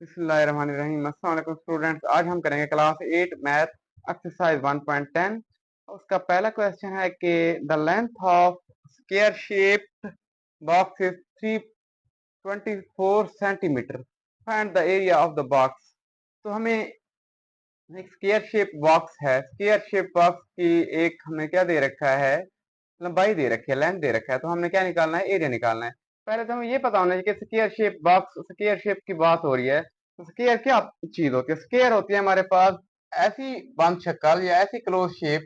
बिस्मिल्लाहिर्रहमानिर्रहीम। अस्सलाम वालेकुम स्टूडेंट्स, आज हम करेंगे क्लास 8 मैथ एक्सरसाइज 1.10। उसका पहला क्वेश्चन है कि the length of square shaped box is 324 centimetre, find the area of the box. तो हमें एक स्क्वायर शेप बॉक्स है, स्क्वायर शेप बॉक्स की एक हमें क्या दे रखा है, लंबाई दे रखी है, लेंथ दे रखा है। तो हमने क्या निकालना है, एरिया निकालना है। पहले तो हमें ये पता होना चाहिए कि square shape box, square shape की बात हो रही है तो स्क्वायर क्या चीज होती है। स्क्वायर होती है हमारे पास ऐसी बंद शक्ल या ऐसी क्लोज शेप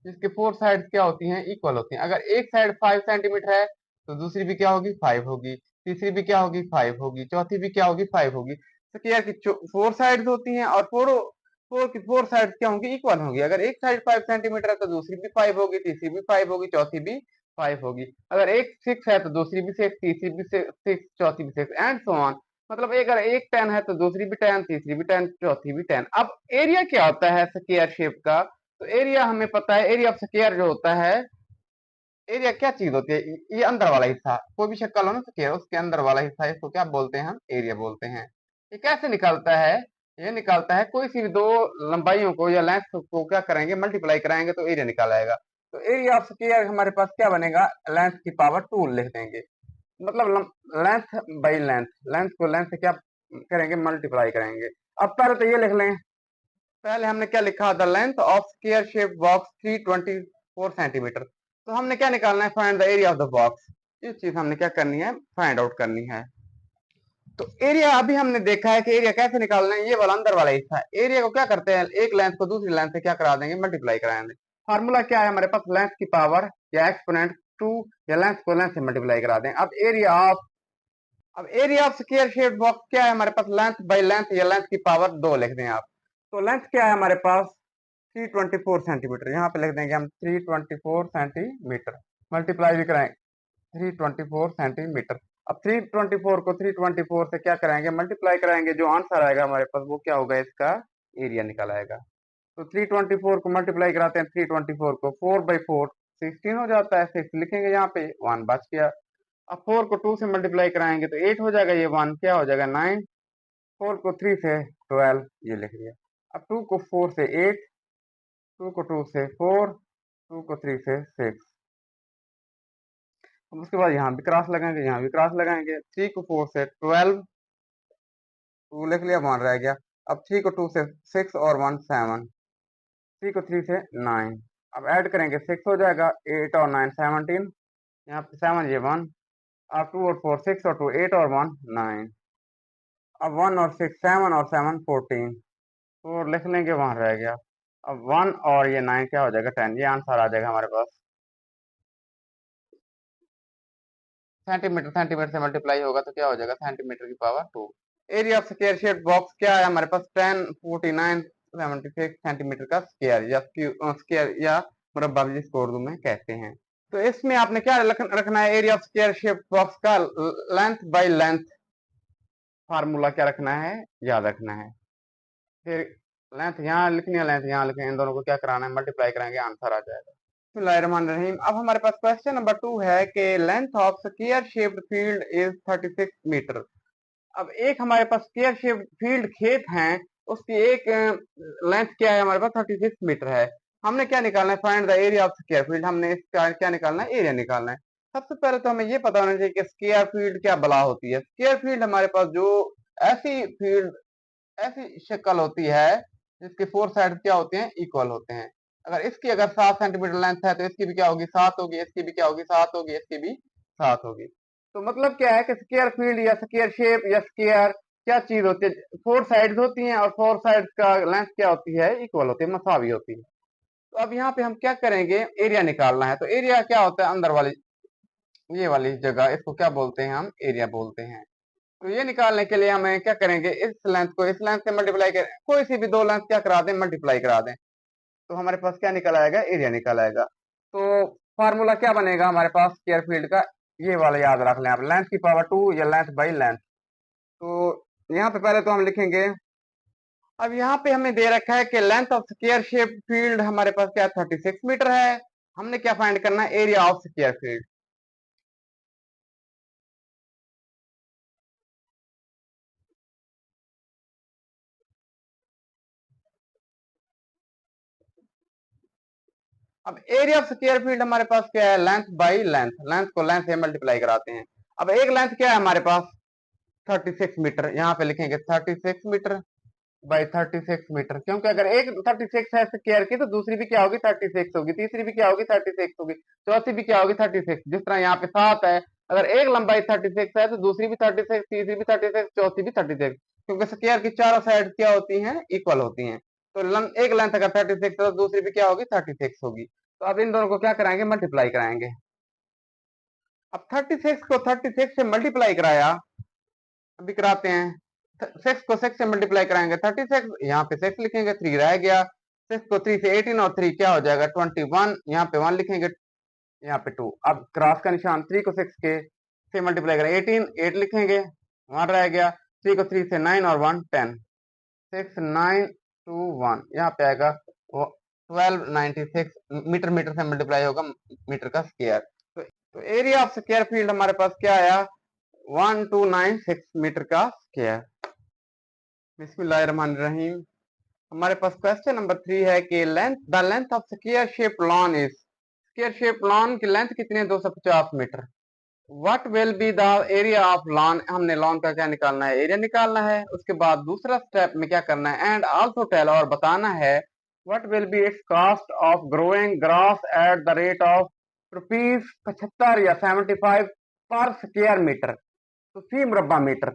जिसके फोर साइड क्या होती हैं, इक्वल होती हैं। अगर एक साइड 5 सेंटीमीटर है तो दूसरी भी क्या होगी, 5 होगी, तीसरी भी क्या होगी, 5 होगी, चौथी भी क्या होगी, 5 होगी। स्क्वायर की फोर साइड्स होती हैं और फोर फोर की फोर साइड्स क्या होंगी, इक्वल होंगी। अगर एक साइड 5 सेंटीमीटर है तो दूसरी भी 5 होगी, तीसरी भी 5 होगी, चौथी भी 5 होगी। अगर एक 6 है तो दूसरी भी 6, तीसरी भी 6, चौथी भी 6 एंड सो ऑन। मतलब अगर एक 10 है तो दूसरी भी 10, तीसरी भी 10, चौथी भी 10। अब एरिया क्या होता है स्क्वायर शेप का, तो एरिया हमें पता है, एरिया ऑफ स्क्वायर जो होता है, एरिया क्या चीज होती है, ये अंदर वाला हिस्सा, कोई भी शक्ल हो ना स्क्वायर, उसके अंदर वाला हिस्सा, इसको क्या बोलते हैं, हम एरिया बोलते हैं। ये कैसे निकलता है, ये निकलता है कोई सी भी दो लंबाइयों को या लेंथ को क्या करेंगे, मल्टीप्लाई कराएंगे तो एरिया निकाल आएगा। तो एरिया ऑफ स्क्वायर हमारे पास क्या बनेगा, लेंथ की पावर 2 लिख देंगे। मतलब लेंथ बाई लेंथ, लेंथ को लेंथ से क्या करेंगे, मल्टीप्लाई करेंगे। अब पहले तो ये लिख लें, पहले हमने क्या लिखा, the length of square shape box 324 centimetre. तो हमने क्या निकालना है, find the area of the box. ये चीज हमने क्या करनी है, फाइंड आउट करनी है। तो एरिया अभी हमने देखा है कि एरिया कैसे निकालना है, ये वाला अंदर वाला हिस्सा। एरिया को क्या करते हैं, एक लेंथ को दूसरी लेंथ से क्या करा देंगे, मल्टीप्लाई कराएंगे। फार्मूला क्या है हमारे पास, लेंथ की पावर या एक्सपोनेंट 2, या लेंथ को लेंथ से मल्टीप्लाई करा दें। अब area of square shape box क्या है हमारे पास, लेंथ बाई लेंथ या लेंथ की पावर 2 लिख दें आप। तो लेंथ क्या है हमारे पास, 324 सेंटीमीटर। यहाँ पे लिख देंगे हम 324 सेंटीमीटर, मल्टीप्लाई भी कराएंगे 324 सेंटीमीटर। अब 324 को 324 से क्या कराएंगे, मल्टीप्लाई कराएंगे, जो आंसर आएगा हमारे पास वो क्या होगा, इसका एरिया निकल आएगा। तो 324 को मल्टीप्लाई कराते हैं, 324 को 4/4 16 हो जाता है, 6 लिखेंगे यहाँ पे, 1 बच गया। अब 4 को 2 से मल्टीप्लाई कराएंगे तो 8 हो जाएगा, ये 1 क्या हो जाएगा, 9। 4 को 3 से 12, ये लिख दिया। अब 2 को 4 से 8, 2 को 2 से 4, 2 को 3 से 6। अब उसके बाद यहाँ भी क्रॉस लगाएंगे, यहाँ भी क्रॉस लगाएंगे। 3 को 4 से 12, 2 लिख लिया, 1 रह गया। अब 3 को 2 से 6 और 1 7, 3 को 3 से 9। अब ऐड करेंगे 6 हो जाएगा, 8 और 9 17, यहाँ पे 7 ये 1। अब 2 और 4 6 और 2 8 और 1 9। अब 1 और 6 7 और 7 14, 4 लिख लेंगे, वहां रह गया। अब 1 और ये 9 क्या हो जाएगा, 10। ये आंसर आ जाएगा हमारे पास। सेंटीमीटर सेंटीमीटर से मल्टीप्लाई होगा तो क्या हो जाएगा, सेंटीमीटर की power 2। Area of square shape box क्या है हमारे पास, 10 49 76 सेंटीमीटर का स्क्वायर या स्क्वायर या मुरब्बा भी जिसको उर्दू में कहते हैं। तो इसमें आपने क्या रखना है, area of square shape box का लेंथ बाय लेंथ फार्मूला क्या रखना है, याद रखना है। फिर लेंथ यहाँ लिखनी है, लेंथ यहाँ लिखनी है, इन दोनों को क्या कराना है, मल्टीप्लाई कराएंगे, आंसर आ जाएगा। बिस्मिल्लाहिर्रहमानिर्रहीम। अब हमारे पास क्वेश्चन नंबर 2 है कि length of square shaped field is 36 metre. अब एक हमारे पास स्क्वायर शेप फील्ड खेत है, उसकी एक लेंथ क्या है हमारे पास, 36 मीटर है। हमने क्या निकालना है, find the area of square field. हमने इसका क्या निकालना है, एरिया निकालना है। सबसे पहले तो हमें ये पता होना चाहिए कि स्क्वायर फील्ड क्या बला होती है। स्क्वायर फील्ड हमारे पास जो ऐसी फील्ड, ऐसी शक्ल होती है जिसके फोर साइड क्या होते हैं, इक्वल होते हैं। अगर इसकी अगर 7 सेंटीमीटर लेंथ है तो इसकी भी क्या होगी, 7 होगी, इसकी भी क्या होगी, 7 होगी, इसकी भी 7 होगी। तो मतलब क्या है कि स्क्वायर फील्ड या स्क्वायर शेप या स्क्वायर क्या चीज होती है, फोर साइड्स होती हैं और फोर साइड्स का लेंथ क्या होती है, इक्वल होती है, मसावी होती है। तो अब यहाँ पे हम क्या करेंगे, एरिया निकालना है। तो एरिया क्या होता है, अंदर वाली ये वाली जगह, इसको क्या बोलते हैं, हम एरिया बोलते हैं। तो ये निकालने के लिए हमें क्या करेंगे, इस लेंथ को इस लेंथ से मल्टीप्लाई करें, कोई सी भी दो लेंथ क्या करा दें, मल्टीप्लाई करा दें, तो हमारे पास क्या निकल आएगा, एरिया निकल आएगा। तो फार्मूला क्या बनेगा हमारे पास स्क्वायर फील्ड का, ये वाला याद रख लें आप, लेंथ की पावर 2 या लेंथ बाई लेंथ। तो यहाँ पे पहले तो हम लिखेंगे, अब यहाँ पे हमें दे रखा है कि length of square shape field हमारे पास क्या 36 मीटर है। हमने क्या फाइंड करना है, एरिया ऑफ स्क्वायर फील्ड। अब एरिया ऑफ स्क्वायर फील्ड हमारे पास क्या है, लेंथ बाई लेंथ, लेंथ को लेंथ से मल्टीप्लाई कराते हैं। अब एक लेंथ क्या है हमारे पास 36 मीटर, यहाँ पे लिखेंगे 36 मीटर बाई 36 मीटर, क्योंकि अगर एक 36 है स्क्वायर की तो दूसरी भी क्या होगी 36 होगी, तीसरी भी क्या होगी 36 होगी, चौथी भी क्या होगी 36। जिस तरह यहाँ पे 7 है, अगर एक लंबाई 36 है तो दूसरी भी 36, तीसरी भी 36, चौथी भी 36, क्योंकि स्क्वायर की चारों साइड क्या होती हैं, इक्वल होती हैं। तो एक लेंथ अगर 36 है तो दूसरी भी क्या होगी 36 होगी। तो अब इन दोनों को क्या कराएंगे, मल्टीप्लाई कराएंगे। अब 36 को 36 से मल्टीप्लाई कराया, अभी कराते हैं। 6 को 6 से मल्टीप्लाई कराएंगे 36, यहाँ पे 6 लिखेंगे, 3 रह गया। 6 को 3 से 18 और 3 क्या हो जाएगा 21, यहाँ पे 1 लिखेंगे, यहाँ पे 2। अब क्रॉस का निशान, 3 को 6 के से मल्टीप्लाई करें 18, 8 लिखेंगे, 1 रह गया। 3 को 3 से 9 और 1 10, 6 9 2 1, यहाँ पे आएगा 1296 मीटर, मीटर से मल्टीप्लाई होगा मीटर का स्क्वायर। तो एरिया ऑफ स्क्वायर फील्ड हमारे पास क्या आया 1296 मीटर का स्क्वायर। बिस्मिल्लाहिर्रहमानिर्रहीम। हमारे पास क्वेश्चन नंबर 3 है कि the length of square shape lawn is, square shape lawn की लेंथ कितनी है 250 metre. What will be the area of lawn, हमने लॉन का क्या निकालना है, एरिया निकालना है। उसके बाद दूसरा स्टेप में क्या करना है, एंड आल्सो टेल, और बताना है what will B it's cost of growing grass at the rate of ₹75 या 75 पर स्क्वायर मीटर, तो फी मुरब्बा मीटर।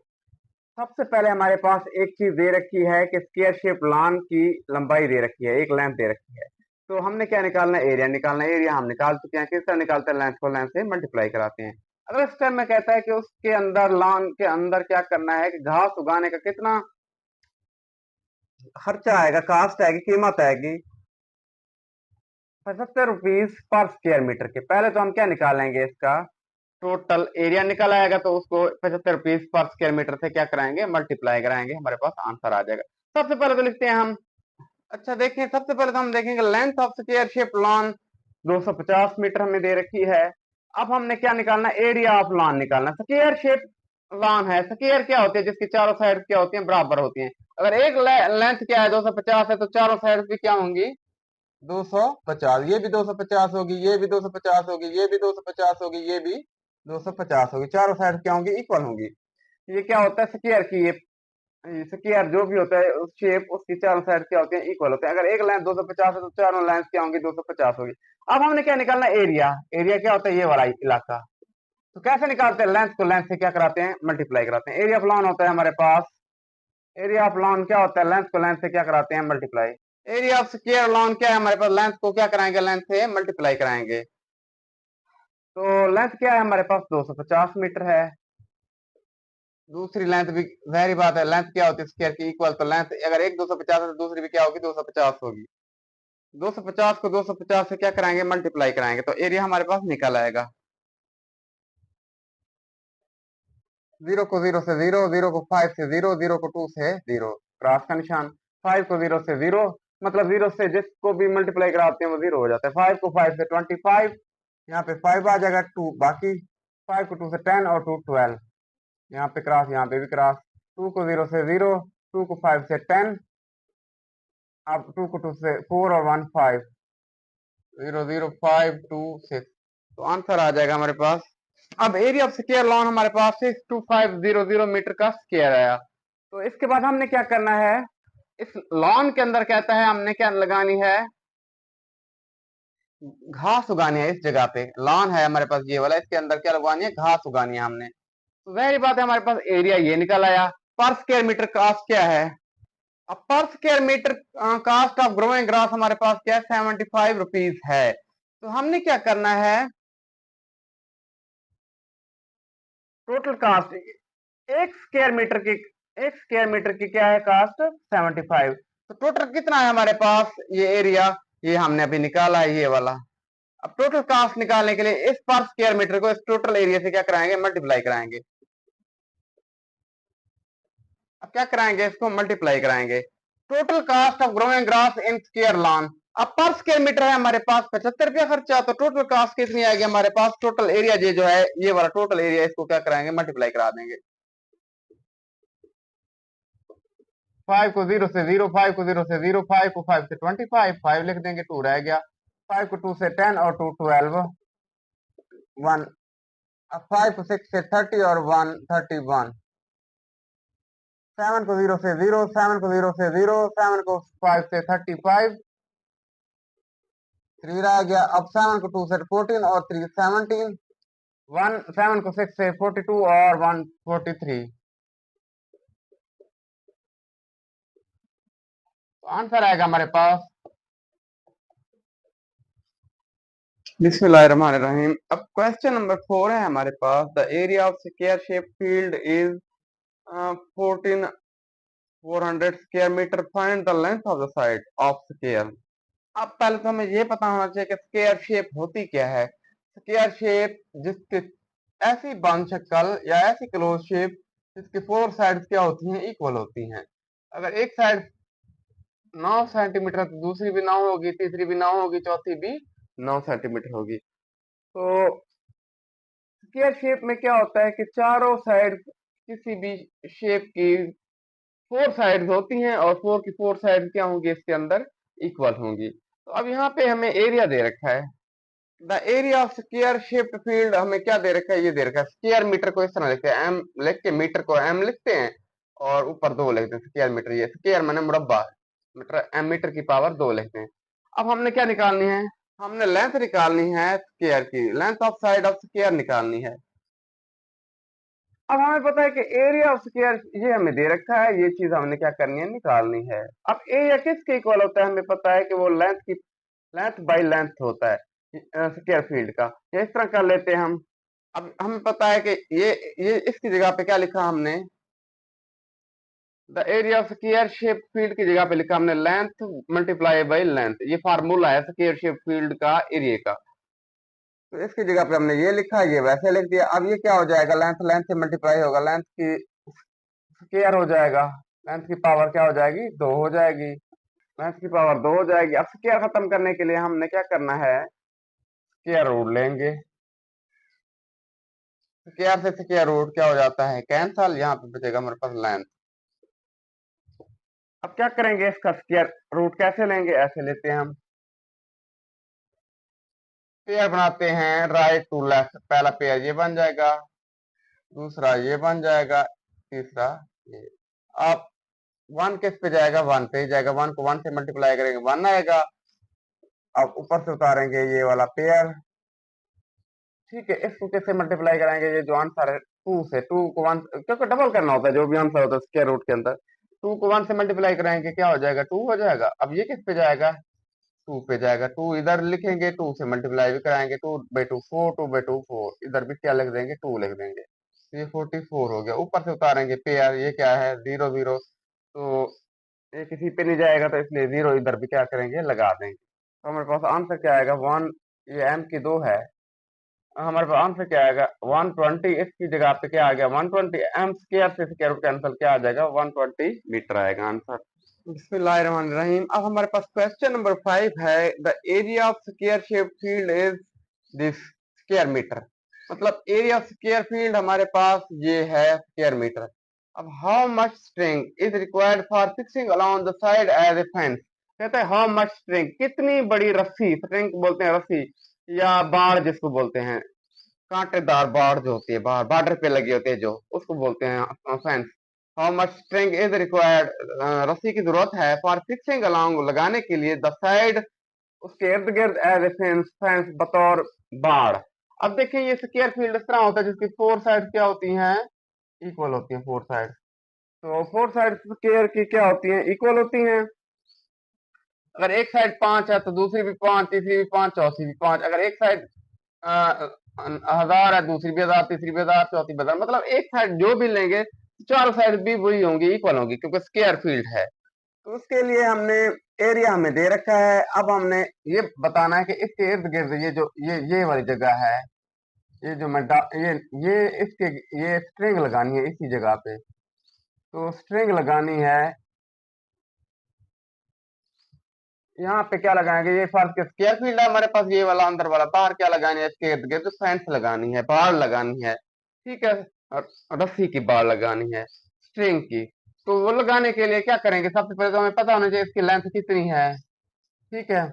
सबसे पहले हमारे पास एक चीज दे रखी है कि स्क्वायर शेप लॉन की लंबाई दे रखी है, एक लेंथ दे रखी है। तो हमने क्या निकालना है, एरिया निकालना है। एरिया हम निकाल चुके हैं, किस तरह निकालते हैं, लेंथ को लेंथ से मल्टीप्लाई कराते हैं। अगले स्टेप में कहता है कि उसके अंदर लॉन के अंदर क्या करना है कि घास उगाने का कितना खर्चा आएगा, कास्ट आएगी, कीमत आएगी ₹75 पर स्क्वायर मीटर के। पहले तो हम क्या निकालेंगे, इसका टोटल एरिया निकल आएगा, तो उसको ₹75 पर स्क्वायर मीटर से क्या कराएंगे, मल्टीप्लाई कराएंगे, हमारे पास आंसर आ जाएगा। सबसे पहले तो लिखते हैं हम, अच्छा देखें, सबसे पहले तो हम देखेंगे length of square shape lawn 250 metre हमें दे रखी है। अब हमने क्या निकालना, एरिया ऑफ लॉन निकालना। स्क्वायर शेप लॉन है, स्क्वायर क्या होती है, जिसकी चारों साइड क्या होती है, बराबर होती हैं। अगर एक लेंथ क्या है 250 है, तो चारों साइड भी क्या होंगी 250, ये भी 250 होगी, ये भी 250 होगी, ये भी 250 होगी, ये भी 250 होगी, चारों साइड क्या होंगी, इक्वल होंगी। ये क्या होता है स्क्वायर की, ये स्क्वायर जो भी होता है उस शेप, उसकी चारों साइड क्या होते हैं, इक्वल होते हैं। अगर एक लेंथ 250 है तो चारों लेंथ क्या होंगी 250 होगी। अब हमने क्या निकालना, एरिया। एरिया क्या होता है, ये वाला इलाका। तो कैसे निकालते हैं, लेंथ को लेंथ से क्या कराते हैं, मल्टीप्लाई कराते हैं। एरिया ऑफ लॉन होता है हमारे पास, एरिया ऑफ लॉन क्या होता है, लेंथ को लेंथ से क्या कराते हैं, multiply. Area of square lawn क्या है हमारे पास, लेंथ को क्या कराएंगे, लेंथ से मल्टीप्लाई कराएंगे। तो लेंथ क्या है हमारे पास 250 मीटर है। दूसरी लेंथ भी जाहिर बात है, लेंथ क्या होती है स्क्वायर की, इक्वल। तो लेंथ अगर एक 250 है तो दूसरी भी क्या होगी 250 होगी। 250 को 250 से क्या कराएंगे, मल्टीप्लाई कराएंगे, तो एरिया हमारे पास निकल आएगा। 0 को 0 से 0, 0 को 5 से 0, 0 को 2 से 0, क्रॉस का निशान। 5 को 0 से 0, मतलब 0 से जिसको भी मल्टीप्लाई कराते हैं वो 0 हो जाता है। 5 को 5 से 25, यहाँ पे 5 आ जाएगा, 2 बाकी। 5 को 2 से 10 और 2 12, यहाँ पे क्रॉस, यहाँ पे भी क्रॉस। 2 को 0 से 0, 2 को 5 से 10, अब 2 को 2 से 4 और 1 5, 0 0 5 2 6, तो आंसर आ जाएगा हमारे पास। अब एरिया ऑफ स्क्वायर लॉन हमारे पास 62500 मीटर का स्क्वायर आया। तो इसके बाद हमने क्या करना है, इस लॉन के अंदर कहता है हमने क्या लगानी है, घास उगानी है। इस जगह पे लॉन है हमारे पास ये वाला, इसके अंदर क्या लगवानी है, घास उगानी है हमने। तो वही बात है, हमारे पास एरिया ये निकल आया। पर स्क्वायर मीटर कास्ट क्या है, अब per square metre cost of growing grass हमारे पास क्या है, ₹75 है। तो हमने क्या करना है, टोटल कास्ट एक स्क्वायर मीटर की, एक स्क्वायर मीटर की क्या है कास्ट 75। तो टोटल कितना है हमारे पास, ये एरिया ये हमने अभी निकाला है ये वाला। अब टोटल कास्ट निकालने के लिए इस पर स्क्वायर मीटर को इस टोटल एरिया से क्या कराएंगे, मल्टीप्लाई कराएंगे। अब क्या कराएंगे, इसको मल्टीप्लाई कराएंगे। Total cast of growing grass in square lawn, अब पर स्क्वायर मीटर है हमारे पास ₹75 खर्चा, तो टोटल कास्ट कितनी आएगी हमारे पास, टोटल एरिया ये जो है ये वाला टोटल एरिया, इसको क्या कराएंगे, मल्टीप्लाई करा देंगे। 5 को 0 से 0, 5 को 0 से 0, 5 को 5 से 25, 5 लिख देंगे, 2 रह गया। 5 को 2 से 10 और 2 12, 1 5 को 6 से 30 और 1 31, 7 को 0 से 0, 7 को 0 से 0, 7 को 5 से 35, 3 रह गया। अब 7 को 2 से 14 और 3 17, 1 7 को 6 से 42 और 1 43। तो आंसर आएगा हमारे पास बिस्मिल्लाहिर्रहमानिर्रहीम। अब क्वेश्चन नंबर 4 है हमारे पास, the area of square shape field is 1400 square metre, find the length of the side of square. अब पहले तो हमें ये पता होना चाहिए कि स्क्वायर शेप होती क्या है। स्क्वायर शेप जिसके ऐसी बाउंड शक्ल या ऐसी क्लोज शेप जिसकी 4 साइड्स क्या होती हैं, इक्वल होती हैं। अगर एक साइड 9 सेंटीमीटर है तो दूसरी भी 9 होगी, तीसरी भी 9 होगी, चौथी भी 9 सेंटीमीटर होगी। तो स्क्वायर शेप में क्या होता है कि चारों साइड किसी भी शेप की 4 साइड्स होती हैं और 4 की 4 साइड्स क्या होंगी इसके अंदर, इक्वल होंगी। तो अब यहाँ पे हमें एरिया दे रखा है, the area of square shaped field हमें क्या दे रखा है, ये दे रखा है। स्क्वायर मीटर को इस तरह लिखते हैं, एम लिख के मीटर को एम लिखते हैं और ऊपर 2 लिखते हैं। स्क्वायर मीटर, ये स्क्वायर माने मुरब्बा, मीटर एम मीटर की पावर 2 लिखते हैं। अब हमने क्या निकालनी है, हमने लेंथ निकालनी है स्क्वायर की, length of side of square निकालनी है। अब हमें पता है कि एरिया ऑफ स्क्वायर ये हमें दे रखा है, ये चीज हमने क्या करनी है, निकालनी है। अब एरिया किसके इक्वल होता है, हमें पता है कि वो लेंथ की, लेंथ बाय लेंथ होता है स्क्वायर फील्ड का। ये इस तरह कर लेते हैं हम। अब हमें पता है कि ये इसकी जगह पे क्या लिखा हमने, the area of square shape field की जगह पे लिखा हमने लेंथ मल्टीप्लाई बाय लेंथ। ये फार्मूला है स्क्वायर शेप फील्ड का एरिया का। तो इसकी जगह पे हमने ये लिखा, ये वैसे लिख दिया। अब ये क्या हो जाएगा, लेंथ लेंथ से मल्टीप्लाई होगा, लेंथ की स्क्वायर हो जाएगा, लेंथ की पावर क्या हो जाएगी, 2 हो जाएगी। लेंथ की पावर 2 हो जाएगी। अब स्क्वायर खत्म करने के लिए हमने क्या करना है, स्क्वायर रूट लेंगे। स्क्वायर से स्क्वायर रूट क्या हो जाता है, कैंसल। यहाँ पे बचेगा हमारे पास लेंथ। अब क्या करेंगे, इसका स्क्वायर रूट कैसे लेंगे, ऐसे लेते हैं हम, पेयर बनाते हैं राइट टू लेफ्ट। पहला पेयर ये बन जाएगा, दूसरा ये बन जाएगा, तीसरा ये। अब 1 किस पे जाएगा, 1 पे ही जाएगा। 1 को 1 से मल्टीप्लाई करेंगे 1 आएगा। अब ऊपर से उतारेंगे ये वाला पेयर, ठीक है। इसको कैसे मल्टीप्लाई कराएंगे, ये जो आंसर है 2 से, 2 को 1, क्योंकि डबल करना होता है जो भी आंसर होता है स्क्वायर रूट के अंदर। 2 को 1 से मल्टीप्लाई कराएंगे क्या हो जाएगा, 2 हो जाएगा। अब ये किस पे जाएगा, 2 पे जाएगा। 2 इधर लिखेंगे, 2 से मल्टीप्लाई भी कराएंगे, 2/2 4, 2/2 4, इधर भी क्या लिख देंगे, 2 लिख देंगे। तो ये 44 हो गया। ऊपर से उतारेंगे पेयर, ये क्या है 0 0, तो ये किसी पे नहीं जाएगा, तो इसलिए 0 इधर भी क्या करेंगे, लगा देंगे। तो हमारे पास आंसर क्या आएगा, 1, ये m की 2 है। हमारे पास आंसर क्या आएगा, 120। इसकी जगह पे क्या आ गया, 120। एम स्क्वायर से स्क्वायर रूट कैंसिल, क्या आ जाएगा, 120 मीटर आएगा आंसर। बिस्मिल्लाहिर्रहमानिर्रहीम। अब हमारे पास क्वेश्चन नंबर 5 है, the area of square shape field is this square metre. मतलब एरिया ऑफ स्क्वायर फील्ड हमारे पास ये है स्क्वायर मीटर। अब how much string is required for fixing along the side as a fence. कहते हैं how much string, कितनी बड़ी रस्सी, स्ट्रिंग बोलते हैं रस्सी, या बाड़ जिसको बोलते हैं, कांटेदार बाड़ जो होती है, बाहर बॉर्डर पे लगी होती है जो, उसको बोलते हैं fence. How much string is required, रस्सी की जरूरत है, फॉर फिक्सिंग अलोंग लगाने के लिए, द साइड उसके इर्द गिर्द, एज ए फेंस फेंस बतौर बाड़। अब देखिए ये स्क्वायर फील्ड इस तरह होता है जिसकी 4 साइड क्या होती हैं, इक्वल होती हैं 4 साइड। तो 4 साइड स्क्वायर की क्या होती हैं, इक्वल होती हैं। अगर एक साइड 5 है तो दूसरी भी 5, तीसरी भी 5, चौथी भी 5। अगर एक साइड 1000 है, दूसरी भी 1000, तीसरी भी 1000, चौथी भी 1000, मतलब एक साइड जो भी लेंगे चारों साइड भी वही होंगी, इक्वल होंगी, क्योंकि स्क्वायर फील्ड है। तो उसके लिए हमने एरिया हमें दे रखा है। अब हमने ये बताना है कि इसके इर्द गिर्द ये जो ये वाली जगह है, ये जो मैं ये इसके ये स्ट्रिंग लगानी है इसी जगह पे। तो स्ट्रिंग लगानी है, यहाँ पे क्या लगाएंगे, ये फर्श के स्क्वायर फील्ड है हमारे पास, ये वाला अंदर वाला। बाहर क्या लगानी है, इसके इर्द गिर्द फेंस लगानी है, बाड़ लगानी है, ठीक है। और रस्सी की बाड़ लगानी है, स्ट्रिंग की। तो वो लगाने के लिए क्या करेंगे, सबसे पहले तो हमें पता होना चाहिए इसकी लेंथ कितनी है, ठीक है।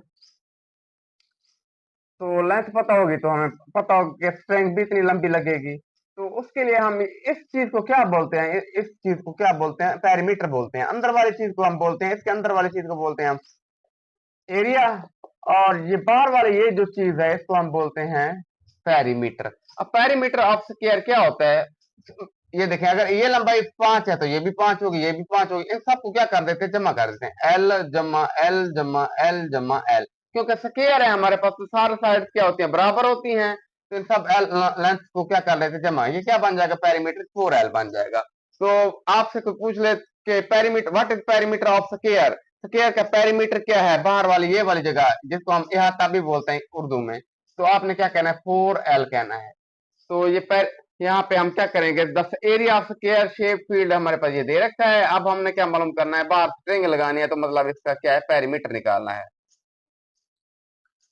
तो लेंथ पता होगी तो हमें पता होगा कि स्ट्रेंथ भी इतनी लंबी लगेगी। तो उसके लिए हम इस चीज को क्या बोलते हैं, इस चीज को क्या बोलते हैं, पेरीमीटर बोलते हैं। अंदर वाली चीज को हम बोलते हैं, इसके अंदर वाली चीज को बोलते हैं हम एरिया। और ये बाहर वाली ये जो चीज है इसको हम बोलते हैं पेरीमीटर। अब पेरीमीटर ऑफ स्क्वायर क्या होता है, ये देखें, अगर ये लंबाई 5 है तो ये भी 5 होगी, ये भी 5 होगी। इन सबको क्या कर देते हैं, जमा कर देते हैं, एल जमा एल जमा एल जमा एल। क्योंकि स्क्वायर है हमारे पास तो सारे साइड क्या होती हैं, बराबर होती हैं। तो इन सब एल लेंथ को क्या कर लेते हैं, जमा। ये क्या बन जाएगा, पेरीमीटर 4L बन जाएगा। तो आपसे कोई पूछ ले कि perimeter, what is perimeter of square, square का पेरीमीटर क्या है, बाहर वाली ये वाली जगह जिसको हम इहाता भी बोलते हैं उर्दू में। तो आपने क्या कहना है, 4L कहना है। तो ये यहाँ पे हम क्या करेंगे, 10 area of square shape field हमारे पास ये दे रखा है। अब हमने क्या मालूम करना है, बाहर स्ट्रिंग लगानी है, तो मतलब इसका क्या है, पेरीमीटर निकालना है।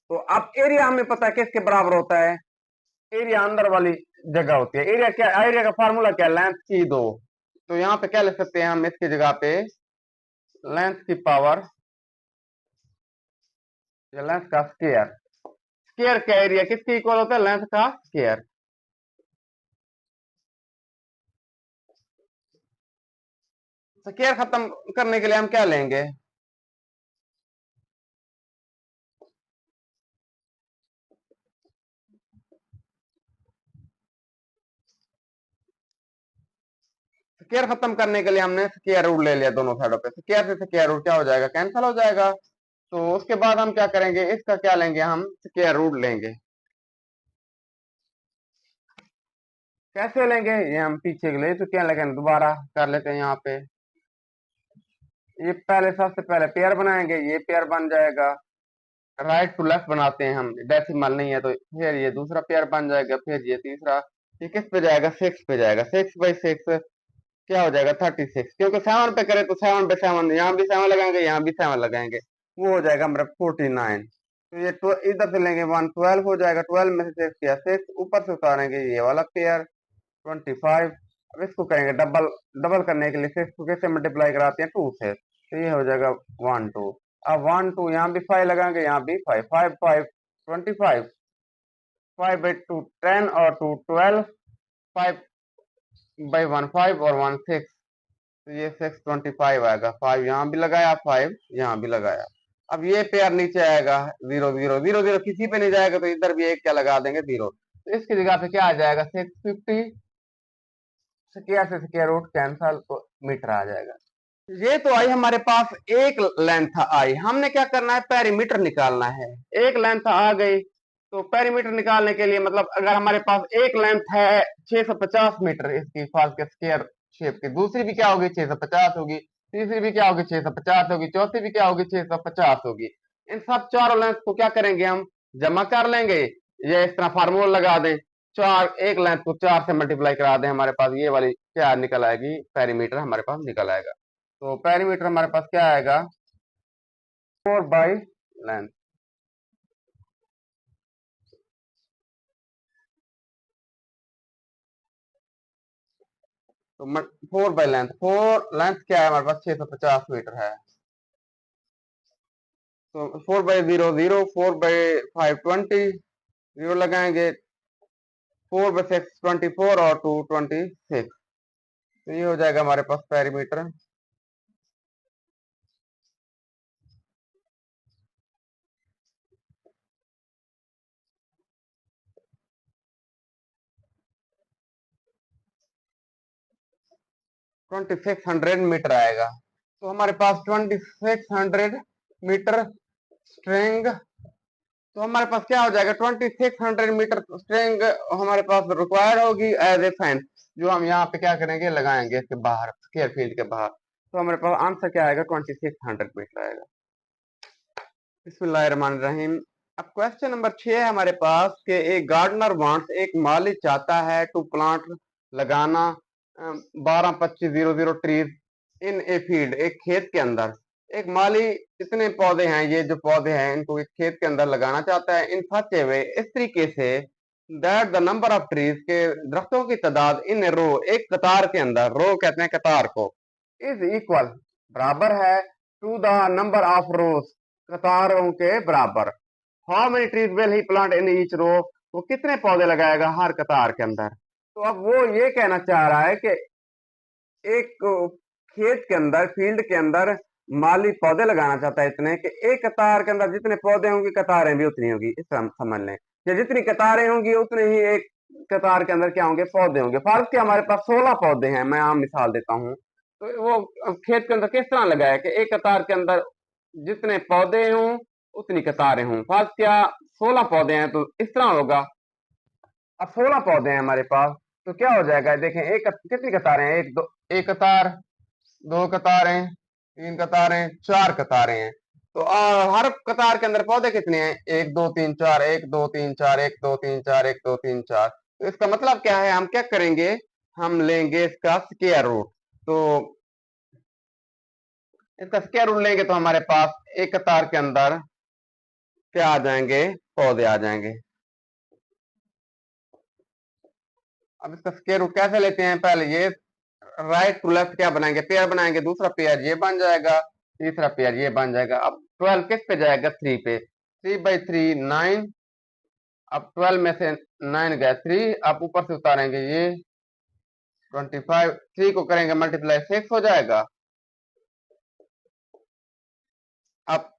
तो अब एरिया हमें पता है किसके बराबर होता है, एरिया अंदर वाली जगह होती है। एरिया क्या, एरिया का फार्मूला क्या है, लेंथ की 2। तो यहाँ पे क्या लिख सकते हैं हम, इसकी जगह पे लेंथ की पावर, लेंथ का स्क्वायर। स्क्वायर का एरिया किसके इक्वल होता है, लेंथ का स्क्वायर। स्क्वायर खत्म करने के लिए हम क्या लेंगे, स्क्वायर खत्म करने के लिए हमने स्क्वायर रूट ले लिया दोनों साइडों पे। स्क्वायर से स्क्वायर रूट क्या हो जाएगा, कैंसिल हो जाएगा। तो उसके बाद हम क्या करेंगे, इसका क्या लेंगे, हम स्क्वायर रूट लेंगे। कैसे लेंगे, ये हम पीछे के लिए तो क्या लेंगे, दोबारा कर लेते हैं। यहाँ पे ये पहले सबसे पहले पेयर बनाएंगे, ये पेयर बन जाएगा। राइट टू लेफ्ट बनाते हैं हम, डेसिमल नहीं है तो फिर ये दूसरा पेयर बन जाएगा, फिर ये तीसरा। ये किस पे जाएगा, 6 पे जाएगा। 6/6 क्या हो जाएगा, 36। क्योंकि 7 पे करें तो 7/7, यहाँ भी 7 लगाएंगे, यहाँ भी 7 लगाएंगे, वो हो जाएगा हमारा 49। तो ये इधर से लेंगे 112 हो जाएगा। 12 में से 6 किया, 6 ऊपर से उतारेंगे, ये वाला पेयर 25। अब इसको करेंगे डबल, डबल करने के लिए 6 को कैसे मल्टीप्लाई कराते हैं, 2 से। तो ये हो जाएगा 1 2। अब 1 2 यहाँ भी 5 लगाएंगे, यहाँ भी 5, 5 5 25, 5/2 10 और 2 12, 5/1 5 और 1 6। तो ये 625 आएगा। 5 यहाँ भी लगाया, 5 यहाँ भी लगाया। अब ये पेयर नीचे आएगा 0 0 0 0, किसी पे नहीं जाएगा तो इधर भी एक क्या लगा देंगे, 0। तो इसकी जगह पे क्या आ जाएगा, 650। स्क्वायर से स्क्वायर रूट कैंसल, तो मीटर आ जाएगा। ये तो आई हमारे पास एक लेंथ आई। हमने क्या करना है, पेरीमीटर निकालना है। एक लेंथ आ गई तो पेरीमीटर निकालने के लिए, मतलब अगर हमारे पास एक लेंथ है 650 मीटर इसकी फाल्स के स्क्वायर शेप की, दूसरी भी क्या होगी 650 होगी, तीसरी भी क्या होगी 650 होगी, चौथी भी क्या होगी 650 होगी। इन सब चारों लेंथ को क्या करेंगे, हम जमा कर लेंगे, ये इस तरह फार्मूला लगा दें। चार, एक लेंथ को 4 से मल्टीप्लाई करा दें, हमारे पास ये वाली क्या निकल आएगी, पेरीमीटर हमारे पास निकल आएगा। तो पेरीमीटर हमारे पास क्या आएगा, 4/लेंथ। तो 4/लेंथ, 4 लेंथ क्या है हमारे पास, 650 मीटर है। तो 4/0 0, 4/5 20, 0 लगाएंगे, 4/6 24 और 2 26। तो ये हो जाएगा हमारे पास पेरीमीटर। 2600 मीटर आएगा। तो हमारे पास 2600 मीटर स्ट्रिंग। तो हमारे पास क्या हो जाएगा, 2600 मीटर स्ट्रिंग हमारे पास रिक्वायर्ड होगी एज ए फेंस, जो हम यहाँ पे क्या करेंगे, लगाएंगे इसके बाहर, स्क्वायर फील्ड के बाहर। तो हमारे पास आंसर क्या आएगा, 2600 मीटर आएगा। बिस्मिल्लाहिर्रहमानिर्रहीम। अब क्वेश्चन नंबर 6 है हमारे पास कि एक गार्डनर वांट्स, एक माली चाहता है टू प्लांट, लगाना 12-25-00 ट्रीज इन ए फील्ड, एक खेत के अंदर। एक माली इतने पौधे हैं, ये जो पौधे हैं इनको एक खेत के अंदर लगाना चाहता है, इन सच ए वे, इस तरीके से, that the number of trees, के दरख्तों की तादाद, इन ए रो, एक कतार के अंदर, रो कहते हैं कतार को, इज इक्वल, बराबर है, to the number of rows, कतारों के बराबर, how many trees will he plant in each row, वो कितने पौधे लगाएगा हर कतार के अंदर। तो अब वो ये कहना चाह रहा है कि एक खेत के अंदर, फील्ड के अंदर माली पौधे लगाना चाहता है इतने कि एक कतार के अंदर जितने पौधे होंगे कतारें भी उतनी होगी, इस तरह समझ लें। या जितनी कतारें होंगी उतने ही एक कतार के अंदर क्या होंगे, पौधे होंगे। फर्ज के हमारे पास 16 पौधे हैं, मैं आम मिसाल देता हूँ। तो वो खेत के अंदर किस तरह लगाया कि एक कतार के अंदर जितने पौधे हों उतनी कतारें हों। फर्ज क्या 16 पौधे हैं तो इस तरह होगा। अब 16 पौधे हैं हमारे पास, तो क्या हो जाएगा, देखें एक कितनी कतारें हैं, एक दो, एक कतार, दो कतारें, तीन कतारें, चार कतारें हैं। तो हर कतार के अंदर पौधे कितने हैं, एक दो तीन चार, एक दो तीन चार, एक दो तीन चार, एक दो तीन चार। तो इसका मतलब क्या है, हम क्या करेंगे, हम लेंगे इसका स्क्वायर रूट। तो इसका स्क्वायर रूट लेंगे तो हमारे पास एक कतार के अंदर क्या आ जाएंगे, पौधे आ जाएंगे। अब इसका स्क्वायर रूट कैसे लेते हैं, पहले ये राइट टू लेफ्ट क्या बनाएंगे, पेयर बनाएंगे, दूसरा पेयर ये बन जाएगा, तीसरा पेयर ये बन जाएगा। अब 12 किस पे जाएगा, 3 पे, 3/3 9। अब 12 में से 9 गया 3, अब ऊपर से उतारेंगे ये 25, 3 को करेंगे मल्टीप्लाई 6 हो जाएगा। अब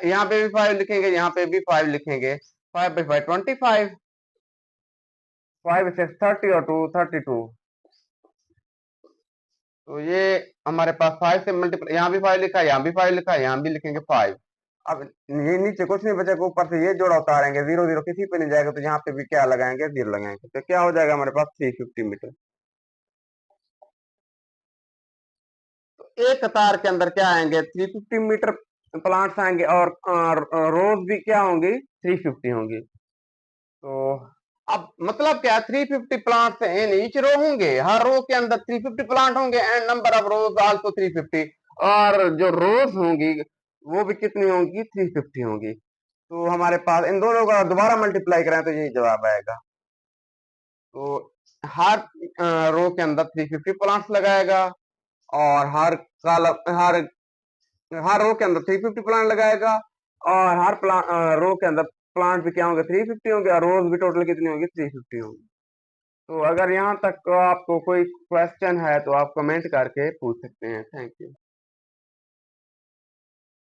यहाँ पे भी 5 लिखेंगे, यहाँ पे भी 5 लिखेंगे, 5/5 25, 5 6 30 और 2 32। तो ये हमारे पास 5 से मल्टीप्लाई, यहाँ भी 5 लिखा है, यहाँ भी 5 लिखा है, यहाँ भी लिखेंगे 5। अब ये नीचे कुछ नहीं बचेगा, ऊपर से ये जोड़ा उतारेंगे, 0 0 किसी पे नहीं जाएगा, तो यहाँ पे भी क्या लगाएंगे, 0 लगाएंगे। तो क्या हो जाएगा हमारे पास 350 मीटर। तो एक कतार के अंदर क्या आएंगे, 350 मीटर प्लांट्स आएंगे, और रोज भी क्या होंगी, 350 होंगी। तो अब मतलब क्या, 350 प्लांट्स इन ईच रो होंगे, हर रो के अंदर 350 प्लांट होंगे, and number of rose also 350। और जो रोज होंगी वो भी कितनी होंगी, 350 होंगी। तो हमारे पास इन दोनों का दोबारा मल्टीप्लाई करें तो यही जवाब आएगा। तो हर रो के अंदर 350 प्लांट्स लगाएगा, और हर रो के अंदर 350 प्लांट लगाएगा, और हर रो के अंदर प्लांट भी क्या होंगे, 350 होंगे, और रोज भी टोटल कितनी होंगी, 350 होंगी। तो अगर यहाँ तक आपको कोई क्वेश्चन है तो आप कमेंट करके पूछ सकते हैं। Thank you.